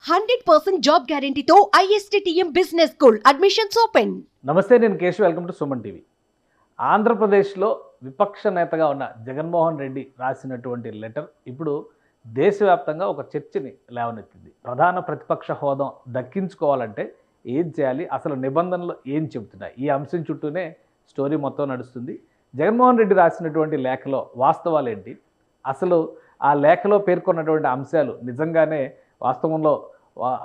100% job గ్యారంటీతో ISTTM business school admissions open. నమస్తే, నేను Keshav. Welcome to Suman TV. ఆంధ్రప్రదేశ్లో విపక్ష నేతగా ఉన్న జగన్మోహన్ రెడ్డి రాసినటువంటి లెటర్ ఇప్పుడు దేశవ్యాప్తంగా ఒక చర్చని లేవనెత్తింది. ప్రధాన ప్రతిపక్ష హోదా దక్కించుకోవాలంటే ఏం చేయాలి, అసలు నిబంధనలు ఏం చెబుతున్నాయి, ఈ అంశం చుట్టూనే స్టోరీ మొత్తం నడుస్తుంది. జగన్మోహన్ రెడ్డి రాసినటువంటి లేఖలో వాస్తవాలు ఏంటి, అసలు ఆ లేఖలో పేర్కొన్నటువంటి అంశాలు నిజంగానే వాస్తవంలో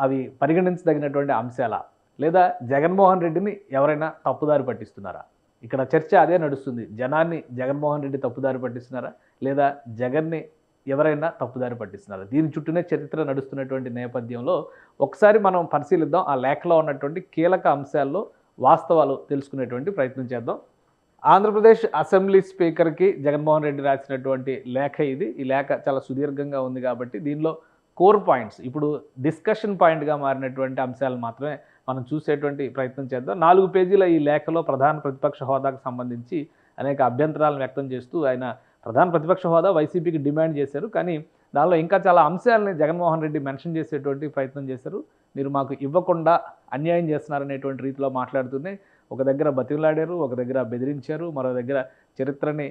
అవి పరిగణించదగినటువంటి అంశాలా, లేదా జగన్మోహన్ రెడ్డిని ఎవరైనా తప్పుదారి పట్టిస్తున్నారా? ఇక్కడ చర్చ అదే నడుస్తుంది. జనాన్ని జగన్మోహన్ రెడ్డి తప్పుదారి పట్టిస్తున్నారా, లేదా జగన్ని ఎవరైనా తప్పుదారి పట్టిస్తున్నారా? దీని చుట్టూనే చరిత్ర నడుస్తున్నటువంటి నేపథ్యంలో ఒకసారి మనం పరిశీలిద్దాం. ఆ లేఖలో ఉన్నటువంటి కీలక అంశాల్లో వాస్తవాలు తెలుసుకునేటువంటి ప్రయత్నం చేద్దాం. ఆంధ్రప్రదేశ్ అసెంబ్లీ స్పీకర్కి జగన్మోహన్ రెడ్డి రాసినటువంటి లేఖ ఇది. ఈ లేఖ చాలా సుదీర్ఘంగా ఉంది కాబట్టి దీనిలో కోర్ పాయింట్స్, ఇప్పుడు డిస్కషన్ పాయింట్గా మారినటువంటి అంశాలు మాత్రమే మనం చూసేటువంటి ప్రయత్నం చేద్దాం. 4 పేజీల ఈ లేఖలో ప్రధాన ప్రతిపక్ష హోదాకు సంబంధించి అనేక అభ్యంతరాలను వ్యక్తం చేస్తూ ఆయన ప్రధాన ప్రతిపక్ష హోదా వైసీపీకి డిమాండ్ చేశారు. కానీ దానిలో ఇంకా చాలా అంశాలని జగన్మోహన్ రెడ్డి మెన్షన్ చేసేటువంటి ప్రయత్నం చేశారు. మీరు మాకు ఇవ్వకుండా అన్యాయం చేస్తున్నారనేటువంటి రీతిలో మాట్లాడుతూనే ఒక దగ్గర బతిలాడారు, ఒక దగ్గర బెదిరించారు, మరో దగ్గర చరిత్రని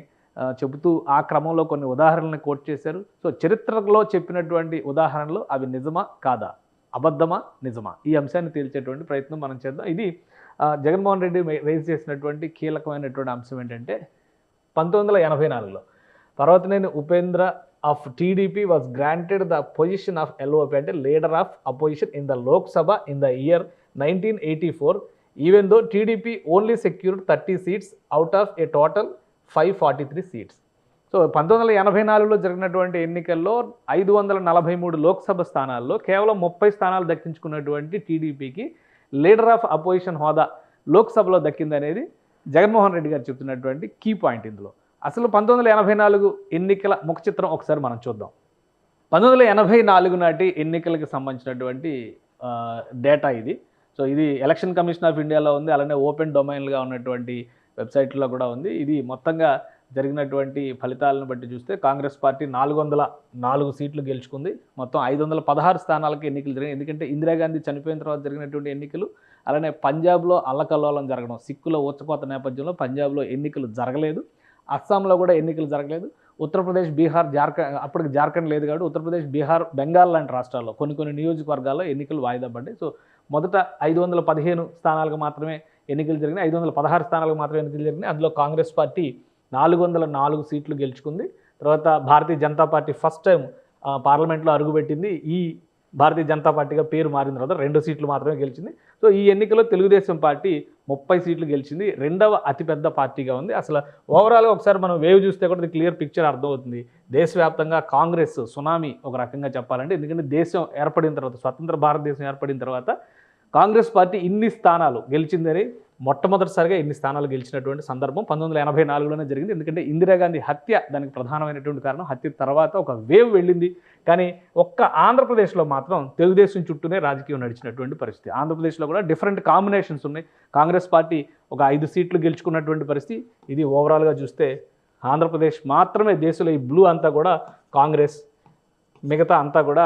చెబుతూ ఆ క్రమంలో కొన్ని ఉదాహరణలను కోట్ చేశారు. సో చరిత్రలో చెప్పినటువంటి ఉదాహరణలు అవి నిజమా కాదా, అబద్ధమా నిజమా, ఈ అంశాన్ని తేల్చేటువంటి ప్రయత్నం మనం చేద్దాం. ఇది జగన్మోహన్ రెడ్డి రైజ్ చేసినటువంటి కీలకమైనటువంటి అంశం ఏంటంటే 1984లో Parvathaneni Upendra of TDP was granted the position of LOP అంటే leader of opposition in the Lok Sabha in the year 1984 even though TDP only secured 30 seats out of a total 543 seats. So 1984లో జరిగినటువంటి ఎన్నికల్లో 543 లోక్సభ స్థానాల్లో కేవలం 30 స్థానాలు దక్కించుకున్నటువంటి టీడీపీకి లీడర్ ఆఫ్ అపోజిషన్ హోదా లోక్సభలో దక్కిందనేది జగన్మోహన్ రెడ్డి గారు చెప్తున్నటువంటి కీ పాయింట్. ఇందులో అసలు 1984 ఎన్నికల ముఖ చిత్రం ఒకసారి మనం చూద్దాం. 1984 నాటి ఎన్నికలకు సంబంధించినటువంటి డేటా ఇది. సో ఇది ఎలక్షన్ కమిషన్ ఆఫ్ ఇండియాలో ఉంది, అలానే ఓపెన్ డొమైన్గా ఉన్నటువంటి వెబ్సైట్లో కూడా ఉంది. ఇది మొత్తంగా జరిగినటువంటి ఫలితాలను బట్టి చూస్తే కాంగ్రెస్ పార్టీ 404 సీట్లు గెలుచుకుంది. మొత్తం 516 స్థానాలకు ఎన్నికలు జరిగాయి. ఎందుకంటే ఇందిరాగాంధీ చనిపోయిన తర్వాత జరిగినటువంటి ఎన్నికలు, అలానే పంజాబ్లో అల్లకల్లోలం జరగడం, సిక్కుల ఊచకోత నేపథ్యంలో పంజాబ్లో ఎన్నికలు జరగలేదు, అస్సాంలో కూడా ఎన్నికలు జరగలేదు, ఉత్తరప్రదేశ్, బీహార్, జార్ఖండ్, అప్పటికి జార్ఖండ్ లేదు కాబట్టి ఉత్తరప్రదేశ్, బీహార్, బెంగాల్ లాంటి రాష్ట్రాల్లో కొన్ని నియోజకవర్గాల్లో ఎన్నికలు వాయిదా పడ్డాయి. సో మొదట 515 స్థానాలకు మాత్రమే ఎన్నికలు జరిగినాయి, 516 స్థానాలకు మాత్రమే ఎన్నికలు జరిగినాయి. అందులో కాంగ్రెస్ పార్టీ 404 సీట్లు గెలుచుకుంది. తర్వాత Bharatiya Janata party first time పార్లమెంట్లో అడుగుపెట్టింది. ఈ భారతీయ జనతా పార్టీగా పేరు మారిన తర్వాత 2 సీట్లు మాత్రమే గెలిచింది. సో ఈ ఎన్నికల్లో తెలుగుదేశం పార్టీ 30 సీట్లు గెలిచింది, రెండవ అతిపెద్ద పార్టీగా ఉంది. అసలు ఓవరాల్గా ఒకసారి మనం వేవ్ చూస్తే కూడా క్లియర్ పిక్చర్ అర్థమవుతుంది. దేశవ్యాప్తంగా కాంగ్రెస్ సునామీ ఒక రకంగా చెప్పాలంటే, ఎందుకంటే దేశం ఏర్పడిన తర్వాత, స్వతంత్ర భారతదేశం ఏర్పడిన తర్వాత కాంగ్రెస్ పార్టీ ఇన్ని స్థానాలు గెలిచిందని, మొట్టమొదటిసారిగా ఇన్ని స్థానాలు గెలిచినటువంటి సందర్భం 1984లోనే జరిగింది. ఎందుకంటే ఇందిరాగాంధీ హత్య దానికి ప్రధానమైనటువంటి కారణం. హత్య తర్వాత ఒక వేవ్ వెళ్ళింది, కానీ ఒక్క ఆంధ్రప్రదేశ్లో మాత్రం తెలుగుదేశం చుట్టూనే రాజకీయం నడిచినటువంటి పరిస్థితి. ఆంధ్రప్రదేశ్లో కూడా డిఫరెంట్ కాంబినేషన్స్ ఉన్నాయి. కాంగ్రెస్ పార్టీ ఒక 5 సీట్లు గెలుచుకున్నటువంటి పరిస్థితి. ఇది ఓవరాల్గా చూస్తే ఆంధ్రప్రదేశ్ మాత్రమే దేశంలో ఈ బ్లూ అంతా కూడా కాంగ్రెస్, మిగతా అంతా కూడా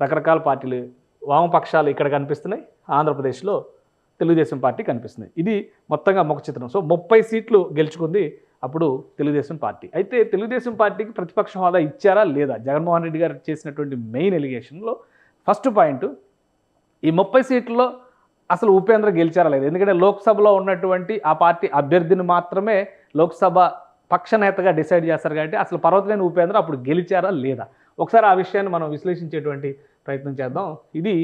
రకరకాల పార్టీలు, వామపక్షాలు ఇక్కడ కనిపిస్తున్నాయి, ఆంధ్రప్రదేశ్లో తెలుగుదేశం పార్టీ కనిపిస్తుంది. ఇది మొత్తంగా ముఖ చిత్రం. సో 30 సీట్లు గెలుచుకుంది అప్పుడు తెలుగుదేశం పార్టీ. అయితే తెలుగుదేశం పార్టీకి ప్రతిపక్ష హోదా ఇచ్చారా లేదా, జగన్మోహన్ రెడ్డి గారు చేసినటువంటి మెయిన్ ఎలిగేషన్లో ఫస్ట్ పాయింట్, ఈ 30 సీట్లలో అసలు ఉపేంద్ర గెలిచారా లేదా? ఎందుకంటే లోక్సభలో ఉన్నటువంటి ఆ పార్టీ అభ్యర్థిని మాత్రమే లోక్సభ పక్ష నేతగా డిసైడ్ చేస్తారు కాబట్టి అసలు పర్వతనేని ఉపేంద్ర అప్పుడు గెలిచారా లేదా, ఒకసారి ఆ విషయాన్ని మనం విశ్లేషించేటువంటి ప్రయత్నం చేద్దాం. ఇది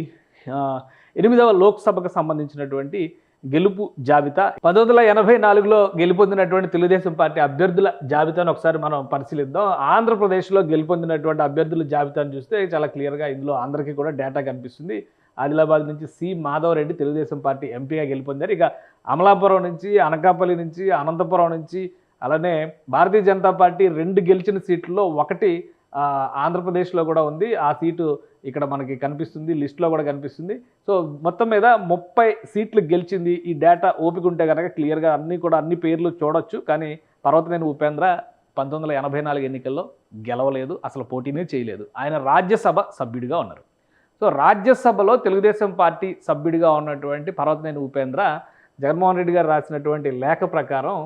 8వ లోక్సభకు సంబంధించినటువంటి గెలుపు జాబితా. 1984లో గెలుపొందినటువంటి తెలుగుదేశం పార్టీ అభ్యర్థుల జాబితాను ఒకసారి మనం పరిశీలిద్దాం. ఆంధ్రప్రదేశ్లో గెలుపొందినటువంటి అభ్యర్థుల జాబితాను చూస్తే చాలా క్లియర్గా ఇందులో అందరికీ కూడా డేటా కనిపిస్తుంది. ఆదిలాబాద్ నుంచి సి మాధవరెడ్డి తెలుగుదేశం పార్టీ ఎంపీగా గెలుపొందారు. ఇక అమలాపురం నుంచి, అనకాపల్లి నుంచి, అనంతపురం నుంచి, అలానే భారతీయ జనతా పార్టీ 2 గెలిచిన సీట్లలో ఒకటి ఆంధ్రప్రదేశ్లో కూడా ఉంది. ఆ సీటు ఇక్కడ మనకి కనిపిస్తుంది, లిస్టులో కూడా కనిపిస్తుంది. సో మొత్తం మీద 30 సీట్లు గెలిచింది. ఈ డేటా ఓపిక ఉంటే కనుక క్లియర్గా అన్ని పేర్లు చూడొచ్చు. కానీ పర్వతనేని ఉపేంద్ర 1984 ఎన్నికల్లో గెలవలేదు, అసలు పోటీనే చేయలేదు. ఆయన రాజ్యసభ సభ్యుడిగా ఉన్నారు. సో రాజ్యసభలో తెలుగుదేశం పార్టీ సభ్యుడిగా ఉన్నటువంటి పర్వతనేని ఉపేంద్ర జగన్మోహన్ రెడ్డి గారు రాసినటువంటి లేఖ ప్రకారం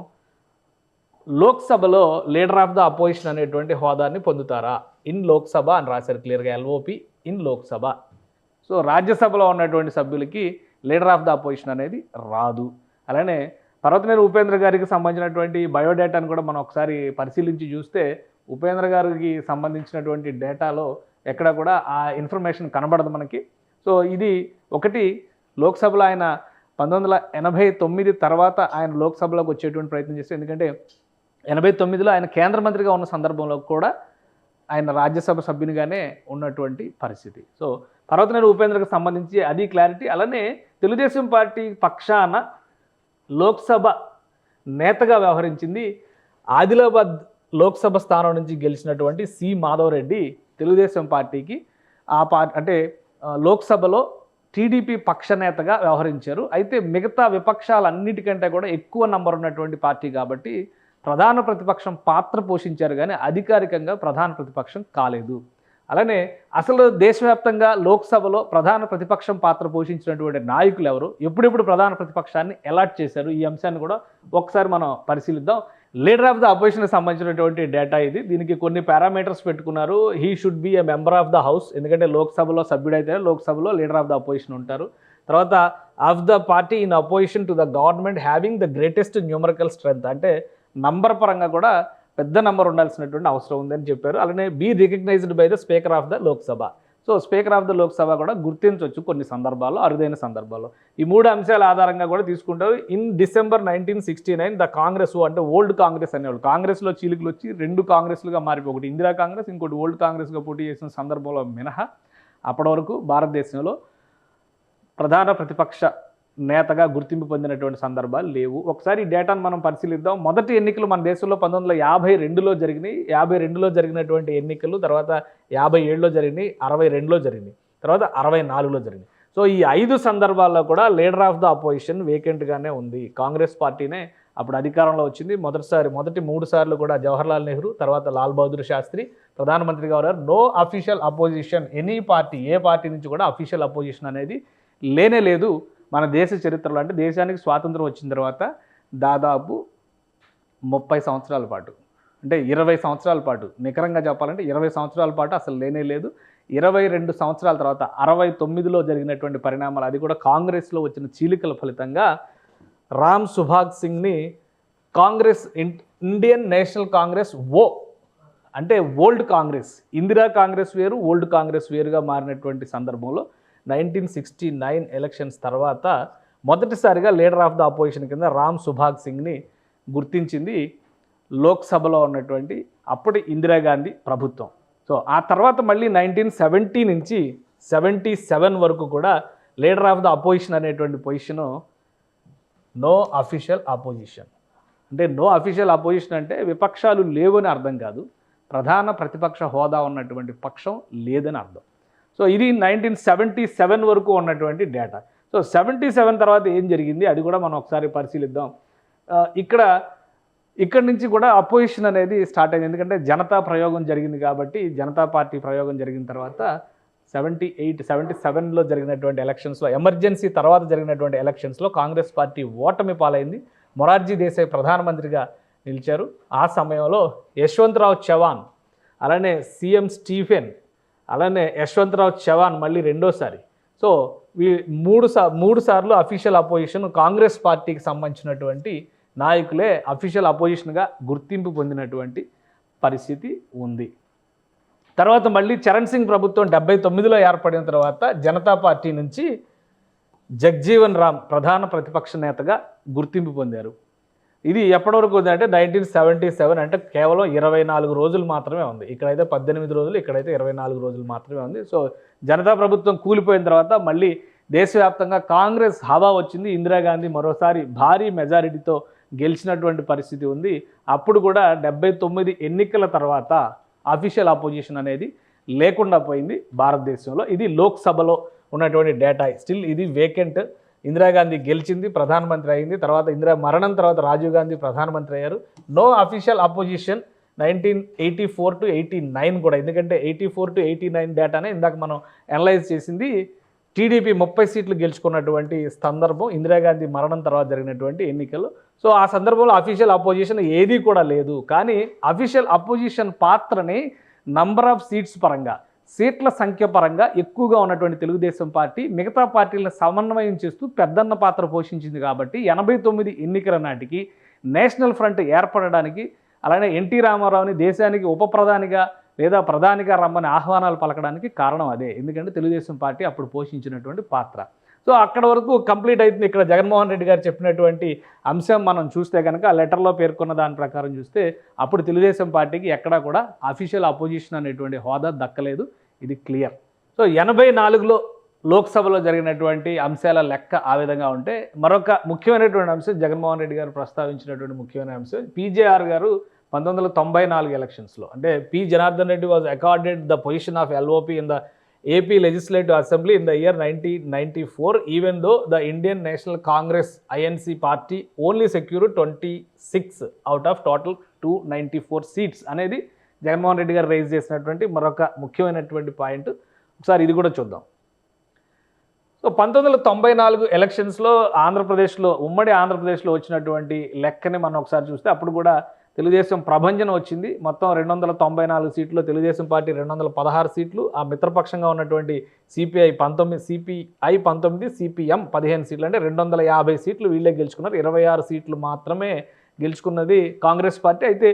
లోక్సభలో లీడర్ ఆఫ్ ద అపోజిషన్ అనేటువంటి హోదాన్ని పొందుతారా ఇన్ లోక్సభ అని రాశారు క్లియర్గా, ఎల్ఓపి ఇన్ లోక్సభ. సో రాజ్యసభలో ఉన్నటువంటి సభ్యులకి లీడర్ ఆఫ్ ద అపోజిషన్ అనేది రాదు. అలానే పర్వతనేని ఉపేంద్ర గారికి సంబంధించినటువంటి బయోడేటాను కూడా మనం ఒకసారి పరిశీలించి చూస్తే ఉపేంద్ర గారికి సంబంధించినటువంటి డేటాలో ఎక్కడ కూడా ఆ ఇన్ఫర్మేషన్ కనబడదు మనకి. సో ఇది ఒకటి, లోక్సభలో ఆయన 1989 తర్వాత ఆయన లోక్సభలోకి వచ్చేటువంటి ప్రయత్నం చేస్తే, ఎందుకంటే 89లో ఆయన కేంద్ర మంత్రిగా ఉన్న సందర్భంలో కూడా ఆయన రాజ్యసభ సభ్యునిగానే ఉన్నటువంటి పరిస్థితి. సో పర్వతనేని ఉపేంద్రకు సంబంధించి అది క్లారిటీ. అలానే తెలుగుదేశం పార్టీ పక్షాన లోక్సభ నేతగా వ్యవహరించింది ఆదిలాబాద్ లోక్సభ స్థానం నుంచి గెలిచినటువంటి సి మాధవ్ రెడ్డి తెలుగుదేశం పార్టీకి అంటే లోక్సభలో టీడీపీ పక్ష నేతగా వ్యవహరించారు. అయితే మిగతా విపక్షాలన్నిటికంటే కూడా ఎక్కువ నంబర్ ఉన్నటువంటి పార్టీ కాబట్టి ప్రధాన ప్రతిపక్షం పాత్ర పోషించారు, కానీ అధికారికంగా ప్రధాన ప్రతిపక్షం కాలేదు. అలానే అసలు దేశవ్యాప్తంగా లోక్సభలో ప్రధాన ప్రతిపక్షం పాత్ర పోషించినటువంటి నాయకులు ఎవరు, ఎప్పుడెప్పుడు ప్రధాన ప్రతిపక్షాన్ని అలాట్ చేశారు, ఈ అంశాన్ని కూడా ఒకసారి మనం పరిశీలిద్దాం. లీడర్ ఆఫ్ ద అపోజిషన్కి సంబంధించినటువంటి డేటా ఇది. దీనికి కొన్ని పారామీటర్స్ పెట్టుకున్నారు. He should be a member of the house, ఎందుకంటే లోక్సభలో సభ్యుడైతే లోక్సభలో లీడర్ ఆఫ్ ద అపోజిషన్ ఉంటారు. తర్వాత of the party in opposition to the government having the greatest numerical strength, అంటే నంబర్ పరంగా కూడా పెద్ద నంబర్ ఉండాల్సినటువంటి అవసరం ఉందని చెప్పారు. అలానే be recognised by the speaker of the Lok Sabha. So speaker of the Lok Sabha కూడా గుర్తించవచ్చు కొన్ని సందర్భాల్లో, అరుదైన సందర్భాల్లో. ఈ మూడు అంశాల ఆధారంగా కూడా తీసుకుంటారు. ఇన్ డిసెంబర్ 1969 ద కాంగ్రెస్, అంటే ఓల్డ్ కాంగ్రెస్ అనేవాళ్ళు, కాంగ్రెస్లో చీలికలు వచ్చి రెండు కాంగ్రెస్లుగా మారిపోయి ఒకటి ఇందిరా కాంగ్రెస్, ఇంకోటి ఓల్డ్ కాంగ్రెస్గా పోటీ చేసిన సందర్భంలో మినహా అప్పటి వరకు భారతదేశంలో ప్రధాన ప్రతిపక్ష నేతగా గుర్తింపు పొందినటువంటి సందర్భాలు లేవు. ఒకసారి ఈ డేటాను మనం పరిశీలిద్దాం. మొదటి ఎన్నికలు మన దేశంలో 1952లో జరిగినాయి. 52లో జరిగినటువంటి ఎన్నికలు, తర్వాత 57లో జరిగినాయి, 62లో జరిగినాయి, తర్వాత 64లో జరిగినాయి. సో ఈ 5 సందర్భాల్లో కూడా లీడర్ ఆఫ్ ద అపోజిషన్ వేకెంట్గానే ఉంది. కాంగ్రెస్ పార్టీనే అప్పుడు అధికారంలో వచ్చింది. మొదటి 3 సార్లు కూడా జవహర్లాల్ నెహ్రూ, తర్వాత లాల్ బహదూర్ శాస్త్రి ప్రధానమంత్రిగా ఉన్నారు. No official opposition, any party, ఏ పార్టీ నుంచి కూడా అఫీషియల్ అపోజిషన్ అనేది లేనే లేదు మన దేశ చరిత్రలో. అంటే దేశానికి స్వాతంత్రం వచ్చిన తర్వాత దాదాపు 30 సంవత్సరాల పాటు, అంటే 20 సంవత్సరాల పాటు, నికరంగా చెప్పాలంటే 20 సంవత్సరాల పాటు అసలు లేనే లేదు. 22 సంవత్సరాల తర్వాత 69లో జరిగినటువంటి పరిణామాలు, అది కూడా కాంగ్రెస్లో వచ్చిన చీలికల ఫలితంగా రామ్ సుభాగ్ సింగ్ని కాంగ్రెస్, ఇండియన్ నేషనల్ కాంగ్రెస్ అంటే ఓల్డ్ కాంగ్రెస్, ఇందిరా కాంగ్రెస్ వేరు, ఓల్డ్ కాంగ్రెస్ వేరుగా మారినటువంటి సందర్భంలో 1969 ఎలక్షన్స్ తర్వాత మొదటిసారిగా లీడర్ ఆఫ్ ద అపోజిషన్ కింద రామ్ సుభాగ్ సింగ్ని గుర్తించింది లోక్సభలో ఉన్నటువంటి అప్పటి ఇందిరాగాంధీ ప్రభుత్వం. సో ఆ తర్వాత మళ్ళీ 1970 నుంచి 77 వరకు కూడా లీడర్ ఆఫ్ ద అపోజిషన్ అనేటువంటి పొజిషను నో అఫీషియల్ అపోజిషన్. అంటే నో అఫీషియల్ అపోజిషన్ అంటే విపక్షాలు లేవని అర్థం కాదు, ప్రధాన ప్రతిపక్ష హోదా ఉన్నటువంటి పక్షం లేదని అర్థం. సో ఇది 1977 వరకు ఉన్నటువంటి డేటా. సో 77 తర్వాత ఏం జరిగింది అది కూడా మనం ఒకసారి పరిశీలిద్దాం. ఇక్కడ నుంచి కూడా అపోజిషన్ అనేది స్టార్ట్ అయింది. ఎందుకంటే జనతా ప్రయోగం జరిగింది కాబట్టి, జనతా పార్టీ ప్రయోగం జరిగిన తర్వాత 77లో జరిగినటువంటి ఎలక్షన్స్లో, ఎమర్జెన్సీ తర్వాత జరిగినటువంటి ఎలక్షన్స్లో కాంగ్రెస్ పార్టీ ఓటమి పాలైంది. మొరార్జీ దేశాయ్ ప్రధానమంత్రిగా నిలిచారు. ఆ సమయంలో యశ్వంతరావు చవాన్, అలానే సీఎం స్టీఫెన్, అలానే యశ్వంతరావు చవాన్ మళ్ళీ రెండోసారి. సో మూడు సార్లు అఫీషియల్ అపోజిషన్ కాంగ్రెస్ పార్టీకి సంబంధించినటువంటి నాయకులే అఫీషియల్ అపోజిషన్గా గుర్తింపు పొందినటువంటి పరిస్థితి ఉంది. తర్వాత మళ్ళీ చరణ్ సింగ్ ప్రభుత్వం 79లో ఏర్పడిన తర్వాత జనతా పార్టీ నుంచి జగ్జీవన్ రామ్ ప్రధాన ప్రతిపక్ష నేతగా గుర్తింపు పొందారు. ఇది ఎప్పటి వరకు ఉంది అంటే 1977, అంటే కేవలం 24 రోజులు మాత్రమే ఉంది. ఇక్కడైతే 18 రోజులు, ఇక్కడైతే 24 రోజులు మాత్రమే ఉంది. సో జనతా ప్రభుత్వం కూలిపోయిన తర్వాత మళ్ళీ దేశవ్యాప్తంగా కాంగ్రెస్ హవా వచ్చింది. ఇందిరాగాంధీ మరోసారి భారీ మెజారిటీతో గెలిచినటువంటి పరిస్థితి ఉంది. అప్పుడు కూడా 79 ఎన్నికల తర్వాత అఫీషియల్ అపోజిషన్ అనేది లేకుండా పోయింది భారతదేశంలో. ఇది లోక్సభలో ఉన్నటువంటి డేటా. స్టిల్ ఇది వేకెంట్. ఇందిరాగాంధీ గెలిచింది, ప్రధానమంత్రి అయింది. తర్వాత ఇందిరా మరణం తర్వాత రాజీవ్ గాంధీ ప్రధానమంత్రి అయ్యారు. నో అఫీషియల్ అపోజిషన్ 1984 to 89 కూడా, ఎందుకంటే 84 to 89 డేటానే ఇందాక మనం అనలైజ్ చేసింది. టీడీపీ 30 సీట్లు గెలుచుకున్నటువంటి సందర్భం ఇందిరాగాంధీ మరణం తర్వాత జరిగినటువంటి ఎన్నికలు. సో ఆ సందర్భంలో అఫీషియల్ అపోజిషన్ ఏది కూడా లేదు. కానీ అఫీషియల్ అపోజిషన్ పాత్రని నంబర్ ఆఫ్ సీట్స్ పరంగా, సీట్ల సంఖ్య పరంగా ఎక్కువగా ఉన్నటువంటి తెలుగుదేశం పార్టీ మిగతా పార్టీలను సమన్వయం చేస్తూ పెద్దన్న పాత్ర పోషించింది. కాబట్టి 89 ఎన్నికల నాటికి నేషనల్ ఫ్రంట్ ఏర్పడడానికి, అలానే ఎన్టీ రామారావుని దేశానికి ఉప ప్రధానిగా లేదా ప్రధానిగా రమ్మని ఆహ్వానాలు పలకడానికి కారణం అదే. ఎందుకంటే తెలుగుదేశం పార్టీ అప్పుడు పోషించినటువంటి పాత్ర. సో అక్కడ వరకు కంప్లీట్ అవుతుంది. ఇక్కడ జగన్మోహన్ రెడ్డి గారు చెప్పినటువంటి అంశం మనం చూస్తే కనుక ఆ లెటర్లో పేర్కొన్న దాని ప్రకారం చూస్తే అప్పుడు తెలుగుదేశం పార్టీకి ఎక్కడా కూడా అఫీషియల్ అపోజిషన్ అనేటువంటి హోదా దక్కలేదు. ఇది క్లియర్. సో 84లో లోక్సభలో జరిగినటువంటి అంశాల లెక్క ఆ విధంగా ఉంటే, మరొక ముఖ్యమైనటువంటి అంశం జగన్మోహన్ రెడ్డి గారు ప్రస్తావించినటువంటి ముఖ్యమైన అంశం పీజేఆర్ గారు 1994 ఎలక్షన్స్లో, అంటే P Janardhan Reddy was accorded the position of LOP in the AP legislative assembly in the year 1994 even though the Indian national Congress INC party only secured 26 out of total 294 seats అనేది జగన్మోహన్ రెడ్డి గారు రైజ్ చేసినటువంటి మరొక ముఖ్యమైనటువంటి పాయింట్. ఒకసారి ఇది కూడా చూద్దాం. సో 1994 ఎలక్షన్స్లో ఆంధ్రప్రదేశ్లో, ఉమ్మడి ఆంధ్రప్రదేశ్లో వచ్చినటువంటి లెక్కని మనం ఒకసారి చూస్తే అప్పుడు కూడా తెలుగుదేశం ప్రభంజనం వచ్చింది. మొత్తం 294 సీట్లు, తెలుగుదేశం పార్టీ 216 సీట్లు, ఆ మిత్రపక్షంగా ఉన్నటువంటి సిపిఐ 19, సిపిఎం 15 సీట్లు, అంటే 250 సీట్లు వీళ్ళే గెలుచుకున్నారు. 26 సీట్లు మాత్రమే గెలుచుకున్నది కాంగ్రెస్ పార్టీ. అయితే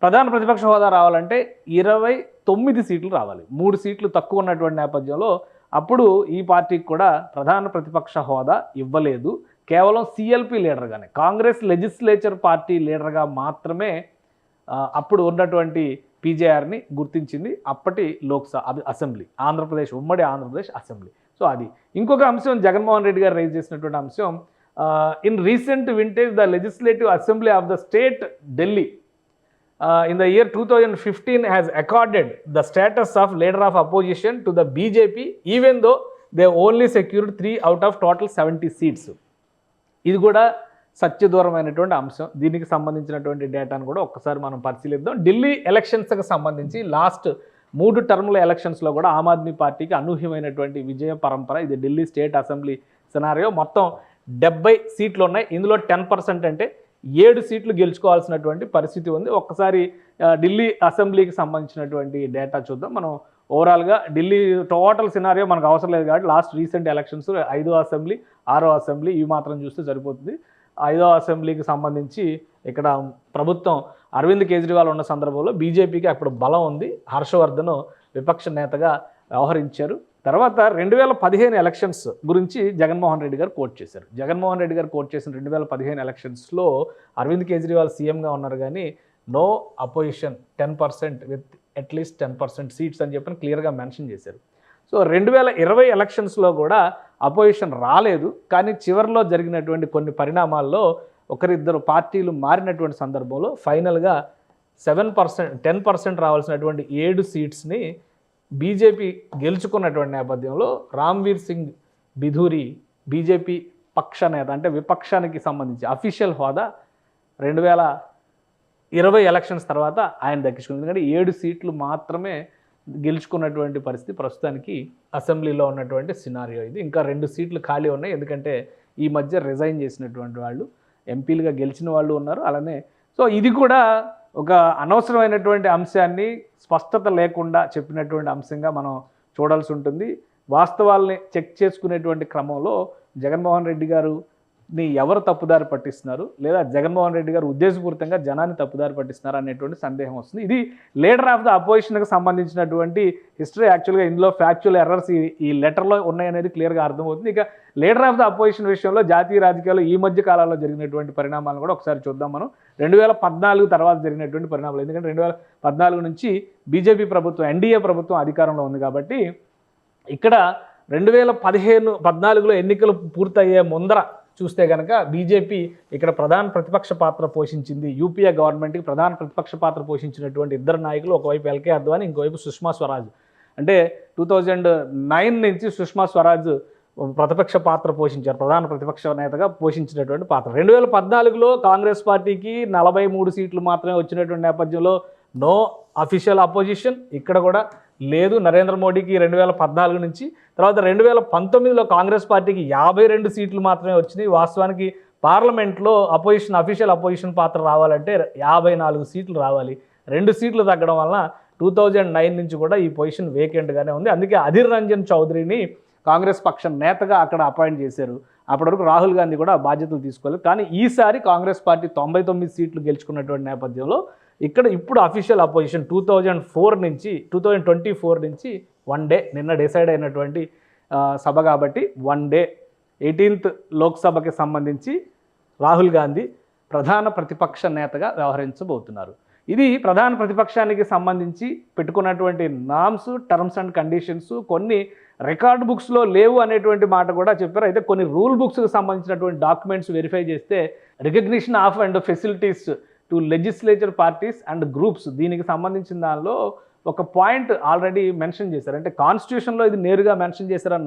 ప్రధాన ప్రతిపక్ష హోదా రావాలంటే 29 సీట్లు రావాలి. 3 సీట్లు తక్కువ ఉన్నటువంటి నేపథ్యంలో అప్పుడు ఈ పార్టీకి కూడా ప్రధాన ప్రతిపక్ష హోదా ఇవ్వలేదు. కేవలం సిఎల్పి లీడర్గానే, కాంగ్రెస్ లెజిస్లేచర్ పార్టీ లీడర్గా మాత్రమే అప్పుడు ఉన్నటువంటి పీజేఆర్ని గుర్తించింది అప్పటి లోక్సభ అసెంబ్లీ, ఆంధ్రప్రదేశ్, ఉమ్మడి ఆంధ్రప్రదేశ్ అసెంబ్లీ. సో అది ఇంకొక అంశం జగన్మోహన్ రెడ్డి గారు రైజ్ చేసినటువంటి అంశం. In recent vintage the legislative assembly of the state Delhi in the year 2015 has accorded the status of leader of opposition to the BJP even though they only secured 3 out of total 70 seats. ఇది కూడా సత్యదూరమైనటువంటి అంశం. దీనికి సంబంధించినటువంటి డేటాను కూడా ఒక్కసారి మనం పరిశీలిద్దాం. ఢిల్లీ ఎలక్షన్స్కి సంబంధించి లాస్ట్ 3 టర్ముల ఎలక్షన్స్లో కూడా ఆమ్ ఆద్మీ పార్టీకి అనూహ్యమైనటువంటి విజయ పరంపర. ఇది ఢిల్లీ స్టేట్ అసెంబ్లీ సినారియో. మొత్తం 70 సీట్లు ఉన్నాయి. ఇందులో 10% అంటే 7 సీట్లు గెలుచుకోవాల్సినటువంటి పరిస్థితి ఉంది. ఒక్కసారి ఢిల్లీ అసెంబ్లీకి సంబంధించినటువంటి డేటా చూద్దాం. మనం ఓవరాల్గా ఢిల్లీ టోటల్ సినారియో మనకు అవసరం లేదు కాబట్టి లాస్ట్ రీసెంట్ ఎలక్షన్స్ 5వ అసెంబ్లీ, 6వ అసెంబ్లీ ఇవి మాత్రం చూస్తే సరిపోతుంది. 5వ అసెంబ్లీకి సంబంధించి ఇక్కడ ప్రభుత్వం అరవింద్ కేజ్రీవాల్ ఉన్న సందర్భంలో బీజేపీకి అప్పుడు బలం ఉంది. హర్షవర్ధన్ విపక్ష నేతగా వ్యవహరించారు. తర్వాత 2015 ఎలక్షన్స్ గురించి జగన్మోహన్ రెడ్డి గారు కోట్ చేశారు. జగన్మోహన్ రెడ్డి గారు కోట్ చేసిన 2015 ఎలక్షన్స్లో అరవింద్ కేజ్రీవాల్ సీఎంగా ఉన్నారు కానీ no opposition 10% with at least 10% seats అని చెప్పని క్లియర్గా మెన్షన్ చేశారు. సో 2020 ఎలక్షన్స్లో కూడా అపోజిషన్ రాలేదు. కానీ చివరిలో జరిగినటువంటి కొన్ని పరిణామాల్లో ఒకరిద్దరు పార్టీలు మారినటువంటి సందర్భంలో ఫైనల్గా 7%, 10% రావాల్సినటువంటి 7 సీట్స్ని బీజేపీ గెలుచుకున్నటువంటి నేపథ్యంలో రామ్వీర్ సింగ్ బిధూరి బీజేపీ పక్ష నేత, అంటే విపక్షానికి సంబంధించి అఫీషియల్ హోదా 2020 ఎలక్షన్స్ తర్వాత ఆయన దక్కించుకుంది. ఎందుకంటే 7 సీట్లు మాత్రమే గెలుచుకున్నటువంటి పరిస్థితి ప్రస్తుతానికి అసెంబ్లీలో ఉన్నటువంటి సినారియో ఇది. ఇంకా 2 సీట్లు ఖాళీ ఉన్నాయి. ఎందుకంటే ఈ మధ్య రిజైన్ చేసినటువంటి వాళ్ళు, ఎంపీలుగా గెలిచిన వాళ్ళు ఉన్నారు. అలానే సో ఇది కూడా ఒక అనవసరమైనటువంటి అంశాన్ని స్పష్టత లేకుండా చెప్పినటువంటి అంశంగా మనం చూడాల్సి ఉంటుంది. వాస్తవాల్ని చెక్ చేసుకునేటువంటి క్రమంలో జగన్మోహన్ రెడ్డి గారుని ఎవరు తప్పుదారి పట్టిస్తున్నారు, లేదా జగన్మోహన్ రెడ్డి గారు ఉద్దేశపూరితంగా జనాన్ని తప్పుదారి పట్టిస్తున్నారు అనేటువంటి సందేహం వస్తుంది. ఇది లీడర్ ఆఫ్ ద అపోజిషన్కి సంబంధించినటువంటి హిస్టరీ. యాక్చువల్గా ఇందులో ఫ్యాక్చువల్ ఎర్రర్స్ ఈ లెటర్లో ఉన్నాయనేది క్లియర్గా అర్థమవుతుంది. ఇక లీడర్ ఆఫ్ ద అపోజిషన్ విషయంలో జాతీయ రాజకీయాల్లో ఈ మధ్య కాలంలో జరిగినటువంటి పరిణామాలను కూడా ఒకసారి చూద్దాం మనం. 2014 తర్వాత జరిగినటువంటి పరిణామాలు. ఎందుకంటే 2014 నుంచి బీజేపీ ప్రభుత్వం, ఎన్డీఏ ప్రభుత్వం అధికారంలో ఉంది కాబట్టి ఇక్కడ 2014లో ఎన్నికలు పూర్తయ్యే ముందర చూస్తే కనుక బీజేపీ ఇక్కడ ప్రధాన ప్రతిపక్ష పాత్ర పోషించింది. యూపీఏ గవర్నమెంట్కి ప్రధాన ప్రతిపక్ష పాత్ర పోషించినటువంటి ఇద్దరు నాయకులు, ఒకవైపు ఎల్కే అద్వానీ, ఇంకోవైపు సుష్మా స్వరాజ్. అంటే 2009 నుంచి సుష్మా స్వరాజ్ ప్రతిపక్ష పాత్ర పోషించారు, ప్రధాన ప్రతిపక్ష నేతగా పోషించినటువంటి పాత్ర. 2014లో కాంగ్రెస్ పార్టీకి 43 సీట్లు మాత్రమే వచ్చినటువంటి నేపథ్యంలో నో అఫీషియల్ అపోజిషన్ ఇక్కడ కూడా లేదు. నరేంద్ర మోడీకి 2014 నుంచి, తర్వాత 2019లో కాంగ్రెస్ పార్టీకి 52 సీట్లు మాత్రమే వచ్చినాయి. వాస్తవానికి పార్లమెంట్లో అఫీషియల్ అపోజిషన్ పాత్ర రావాలంటే 54 సీట్లు రావాలి. 2 సీట్లు తగ్గడం వలన 2009 నుంచి కూడా ఈ పొజిషన్ వేకెంట్గానే ఉంది. అందుకే అధీర్ రంజన్ చౌదరిని కాంగ్రెస్ పక్షం నేతగా అక్కడ అపాయింట్ చేశారు. అప్పటి వరకు రాహుల్ గాంధీ కూడా బాధ్యతలు తీసుకోలేదు. కానీ ఈసారి కాంగ్రెస్ పార్టీ 99 సీట్లు గెలుచుకున్నటువంటి నేపథ్యంలో ఇప్పుడు అఫీషియల్ అపోజిషన్ 2024 నుంచి 1 డే నిన్న డిసైడ్ అయినటువంటి సభ కాబట్టి 1 డే 18th లోక్సభకి సంబంధించి రాహుల్ గాంధీ ప్రధాన ప్రతిపక్ష నేతగా వ్యవహరించబోతున్నారు. ఇది ప్రధాన ప్రతిపక్షానికి సంబంధించి పెట్టుకున్నటువంటి నామ్స్, టర్మ్స్ అండ్ కండిషన్స్ కొన్ని రికార్డ్ బుక్స్లో లేవు అనేటువంటి మాట కూడా చెప్పారు. అయితే కొన్ని రూల్ బుక్స్కి సంబంధించినటువంటి డాక్యుమెంట్స్ వెరిఫై చేస్తే recognition of and facilities to legislature parties and groups, దీనికి సంబంధించిన దానిలో ఒక పాయింట్ ఆల్రెడీ మెన్షన్ చేశారు. అంటే కాన్స్టిట్యూషన్లో ఇది నేరుగా మెన్షన్ చేశారు.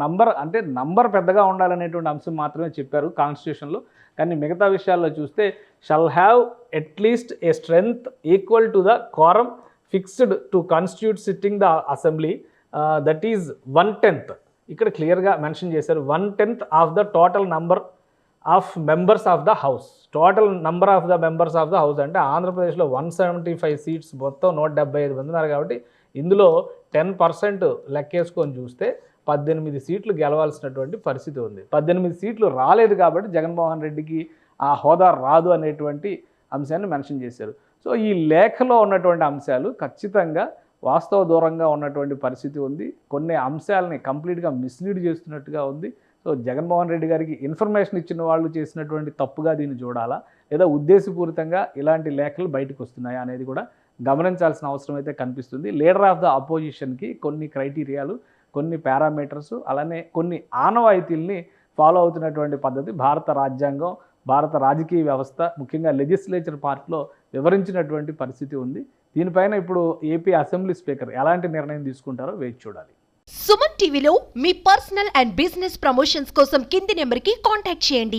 నంబర్ పెద్దగా ఉండాలనేటువంటి అంశం మాత్రమే చెప్పారు కాన్స్టిట్యూషన్లో. కానీ మిగతా విషయాల్లో చూస్తే shall have at least A strength equal to the quorum fixed to constitute sitting the assembly, that is 1/10. ఇక్కడ క్లియర్గా మెన్షన్ చేశారు 1/10 of the total number of members of the house. Total number of the members of the house అంటే ఆంధ్రప్రదేశ్లో 175 seats, మొత్తం 175 మంది ఉన్నారు కాబట్టి ఇందులో 10% లెక్కేసుకొని చూస్తే 18 సీట్లు గెలవాల్సినటువంటి పరిస్థితి ఉంది. 18 సీట్లు రాలేదు కాబట్టి జగన్మోహన్ రెడ్డికి ఆ హోదా రాదు అనేటువంటి అంశాన్ని మెన్షన్ చేశారు. సో ఈ లేఖలో ఉన్నటువంటి అంశాలు ఖచ్చితంగా వాస్తవ దూరంగా ఉన్నటువంటి పరిస్థితి ఉంది. కొన్ని అంశాలని కంప్లీట్గా మిస్లీడ్ చేస్తున్నట్టుగా ఉంది. సో జగన్మోహన్ రెడ్డి గారికి ఇన్ఫర్మేషన్ ఇచ్చిన వాళ్ళు చేసినటువంటి తప్పుగా దీన్ని చూడాలా, లేదా ఉద్దేశపూరితంగా ఇలాంటి లేఖలు బయటకు వస్తున్నాయా అనేది కూడా గమనించాల్సిన అవసరం అయితే కనిపిస్తుంది. లీడర్ ఆఫ్ ద అపోజిషన్కి కొన్ని క్రైటీరియాలు, కొన్ని పారామీటర్స్, అలానే కొన్ని ఆనవాయితీల్ని ఫాలో అవుతున్నటువంటి పద్ధతి భారత రాజ్యాంగం, భారత రాజకీయ వ్యవస్థ, ముఖ్యంగా లెజిస్లేచర్ పార్ట్లో వివరించినటువంటి పరిస్థితి ఉంది. దీనిపైన ఇప్పుడు ఏపీ అసెంబ్లీ స్పీకర్ ఎలాంటి నిర్ణయం తీసుకుంటారో వేచి చూడాలి. సుమన్ టీవీలో మీ పర్సనల్ అండ్ బిజినెస్ ప్రమోషన్స్ కోసం కింది నెంబర్కి కాంటాక్ట్ చేయండి.